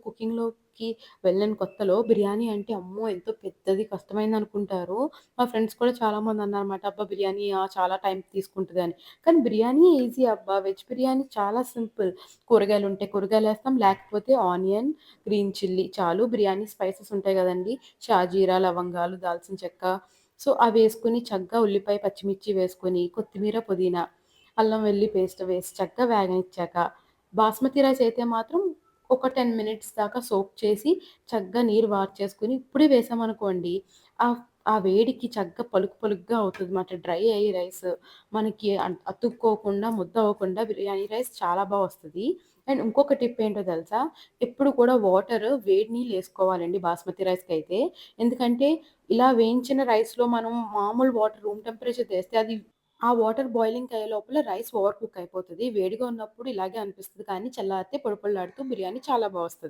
కుకింగ్‌లోకి వెళ్ళిన కొత్తలో బిర్యానీ అంటే అమ్మో! ఎంతో పెద్దది, కష్టమైందనుకుంటారు. మా ఫ్రెండ్స్ కూడా చాలామందన్నారన్నమాట. అబ్బా! బిర్యానీ చాలా టైం తీసుకుంటదని. కానీ బిర్యానీ ఈజీ అబ్బా! వెజ్ బిర్యానీ చాలా సింపుల్. కూరగాయలుంటే కూరగాయలేస్తాం, లేకపోతే ఆనియన్, గ్రీన్ చిల్లీ చాలు. బిర్యానీ స్పైసెస్ ఉంటాయి గదండీ! షాజీరా, లవంగాలు, దాల్చిన చెక్క. సో, అవేసుకొని చక్కగా ఉల్లిపాయ, పచ్చిమిర్చి వేసుకొని, కొత్తిమీర, పుదీనా, అల్లం వెల్లి పేస్ట్ వేసి చక్కగా వేగనిచ్చాక, బాస్మతి రైస్ అయితే మాత్రం ఒక 10 మినిట్స్ దాకా సోక్ చేసి, చక్కగా నీరు వార్చేసుకొని, ఇప్పుడే వేసామనుకోండి, ఆహ్, ఆ వేడికి చక్కగా పలుకు పలుకుగా అవుతదన్నమాట. డ్రై అయ్యి రైస్ మనకి అతుక్కోకుండా, ముద్ద అవ్వకుండా బిర్యానీ రైస్ చాలా వస్తది. అండ్ ఇంకొక టిప్ ఏంటో తెలుసా? ఎప్పుడు కూడా వేడి నీళ్ళేసుకోవాలండి బాస్మతి రైస్‌కైతే. ఎందుకంటే, ఇలా వేయించిన రైస్‌లో మనం మామూలు వాటర్ రూమ్ టెంపరేచర్ తెస్తే అది ఆ వాటర్ బాయిలింగ్ అయ్యే లోపల రైస్ ఓవర్ కుక్ అయిపోతది. వేడిగా ఉన్నప్పుడు ఇలాగే అనిపిస్తది. కానీ చల్లారితే పొడి పొడిలాడుతూ బిర్యానీ చాలా వస్తది.